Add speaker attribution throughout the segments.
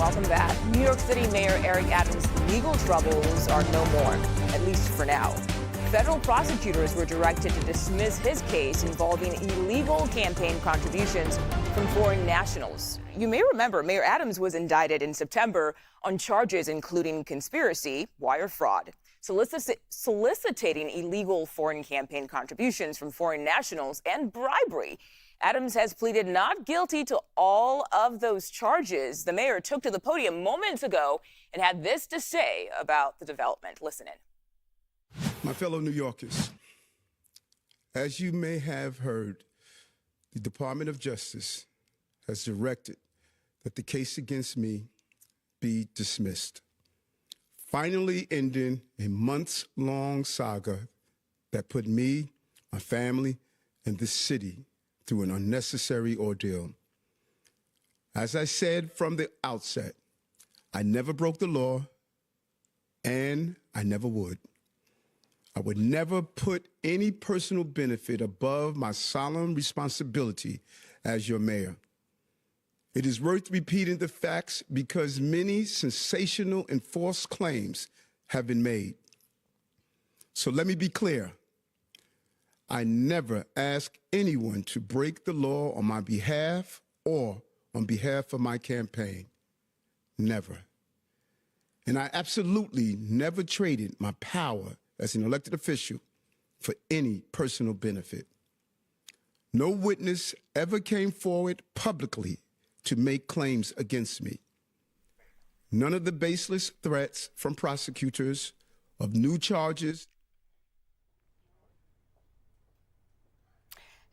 Speaker 1: Welcome back. New York City Mayor Eric Adams' legal troubles are no more, at least for now. Federal prosecutors were directed to dismiss his case involving illegal campaign contributions from foreign nationals. You may remember Mayor Adams was indicted in September on charges including conspiracy, wire fraud, soliciting illegal foreign campaign contributions from foreign nationals, and bribery. Adams has pleaded not guilty to all of those charges. The mayor took to the podium moments ago and had this to say about the development. Listen in.
Speaker 2: My fellow New Yorkers, as you may have heard, the Department of Justice has directed that the case against me be dismissed, finally ending a months-long saga that put me, my family, and this city through an unnecessary ordeal. As I said from the outset, I never broke the law, and I never would. I would never put any personal benefit above my solemn responsibility as your mayor. It is worth repeating the facts because many sensational and false claims have been made. So let me be clear. I never ask anyone to break the law on my behalf or on behalf of my campaign. Never. And I absolutely never traded my power as an elected official for any personal benefit. No witness ever came forward publicly to make claims against me. None of the baseless threats from prosecutors of new charges.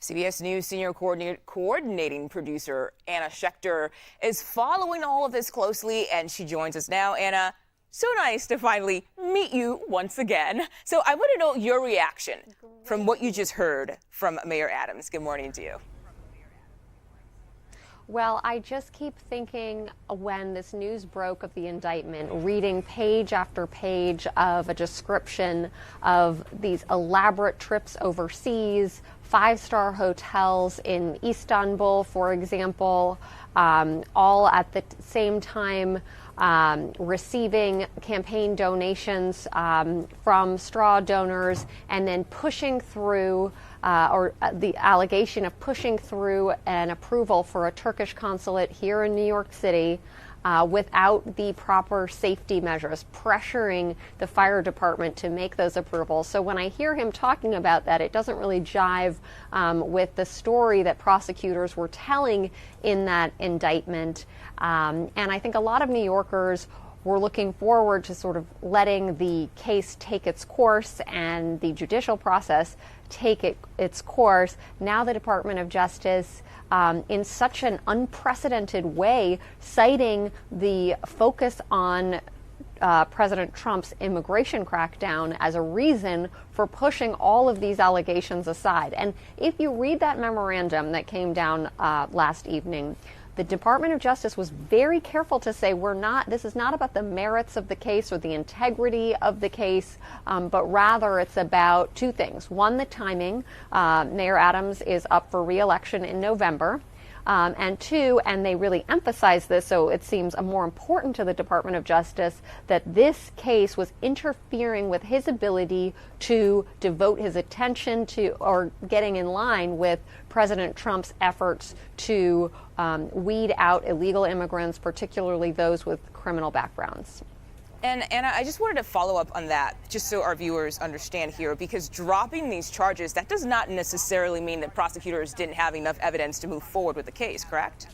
Speaker 1: CBS News senior coordinating producer Anna Schecter is following all of this closely, and she joins us now. Anna, so nice to finally meet you once again. So I want to know your reaction from what you just heard from Mayor Adams. Good morning to you.
Speaker 3: Well, I just keep thinking when this news broke of the indictment, reading page after page of a description of these elaborate trips overseas, five-star hotels in Istanbul, for example, all at the same time receiving campaign donations from straw donors, and then pushing through the allegation of pushing through an approval for a Turkish consulate here in New York City without the proper safety measures, pressuring the fire department to make those approvals. So when I hear him talking about that, it doesn't really jive with the story that prosecutors were telling in that indictment. And I think a lot of New Yorkers were looking forward to sort of letting the case take its course and the judicial process take its course. Now the Department of Justice, in such an unprecedented way, citing the focus on President Trump's immigration crackdown as a reason for pushing all of these allegations aside. And if you read that memorandum that came down last evening, the Department of Justice was very careful to say this is not about the merits of the case or the integrity of the case, but rather it's about two things. One, the timing. Mayor Adams is up for re-election in November. And two, and they really emphasize this, so it seems more important to the Department of Justice, that this case was interfering with his ability to devote his attention to or getting in line with President Trump's efforts to weed out illegal immigrants, particularly those with criminal backgrounds.
Speaker 1: And Anna, I just wanted to follow up on that, just so our viewers understand here, because dropping these charges, that does not necessarily mean that prosecutors didn't have enough evidence to move forward with the case, correct?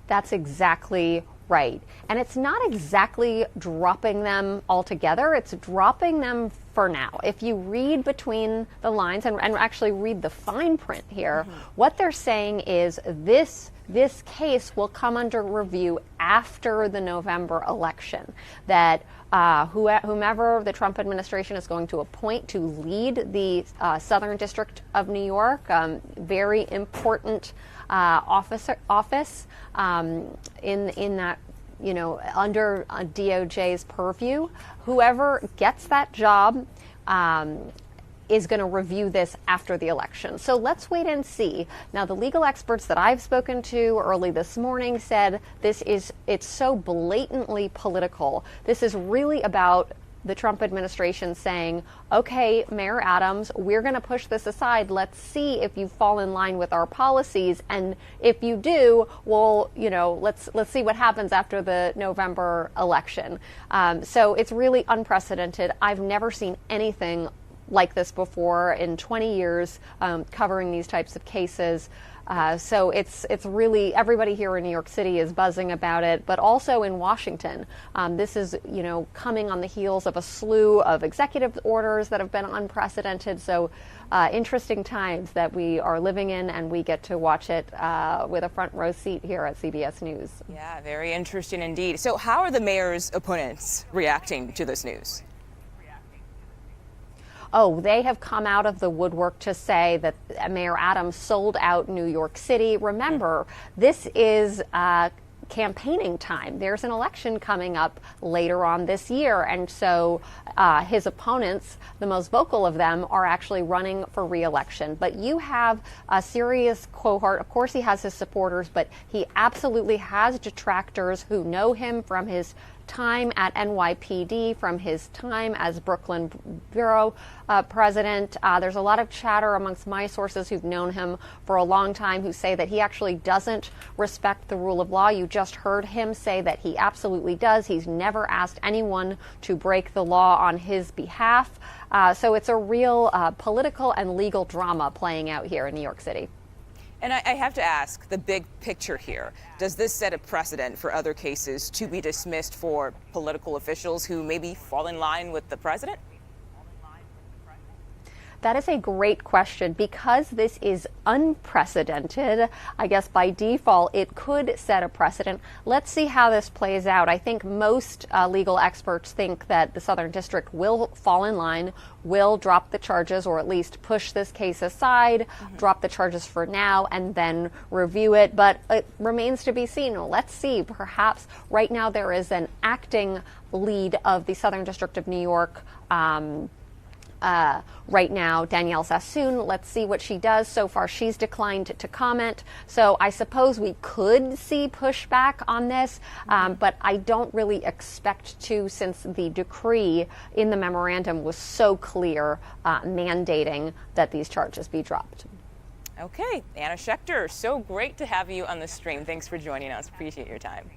Speaker 3: That's exactly right. And it's not exactly dropping them altogether. It's dropping them for now. If you read between the lines and actually read the fine print here, what they're saying is this case will come under review after the November election, that whomever the Trump administration is going to appoint to lead the Southern District of New York, very important office in that, under DOJ's purview, whoever gets that job is going to review this after the election. So let's wait and see. Now, the legal experts that I've spoken to early this morning said it's so blatantly political. This is really about the Trump administration saying, okay, Mayor Adams, we're going to push this aside. Let's see if you fall in line with our policies. And if you do, well, let's see what happens after the November election. So it's really unprecedented. I've never seen anything like this before in 20 years covering these types of cases. So it's really, everybody here in New York City is buzzing about it, but also in Washington. This is, coming on the heels of a slew of executive orders that have been unprecedented. So interesting times that we are living in, and we get to watch it with a front row seat here at CBS News.
Speaker 1: Yeah, very interesting indeed. So how are the mayor's opponents reacting to this news?
Speaker 3: Oh, they have come out of the woodwork to say that Mayor Adams sold out New York City. Remember, this is campaigning time. There's an election coming up later on this year. And so his opponents, the most vocal of them, are actually running for re-election. But you have a serious cohort. Of course, he has his supporters, but he absolutely has detractors who know him from his time at NYPD, from his time as Brooklyn Bureau president. There's a lot of chatter amongst my sources who've known him for a long time who say that he actually doesn't respect the rule of law. You just heard him say that he absolutely does. He's never asked anyone to break the law on his behalf. So it's a real political and legal drama playing out here in New York City.
Speaker 1: And I have to ask, the big picture here, does this set a precedent for other cases to be dismissed for political officials who maybe fall in line with the president?
Speaker 3: That is a great question. Because this is unprecedented, I guess by default, it could set a precedent. Let's see how this plays out. I think most legal experts think that the Southern District will fall in line, will drop the charges, or at least push this case aside, drop the charges for now, and then review it. But it remains to be seen. Let's see. Perhaps right now there is an acting lead of the Southern District of New York. Right now, Danielle Sassoon. Let's see what she does. So far, she's declined to comment. So I suppose we could see pushback on this, but I don't really expect to, since the decree in the memorandum was so clear, mandating that these charges be dropped.
Speaker 1: Okay, Anna Schecter, so great to have you on the stream. Thanks for joining us. Appreciate your time.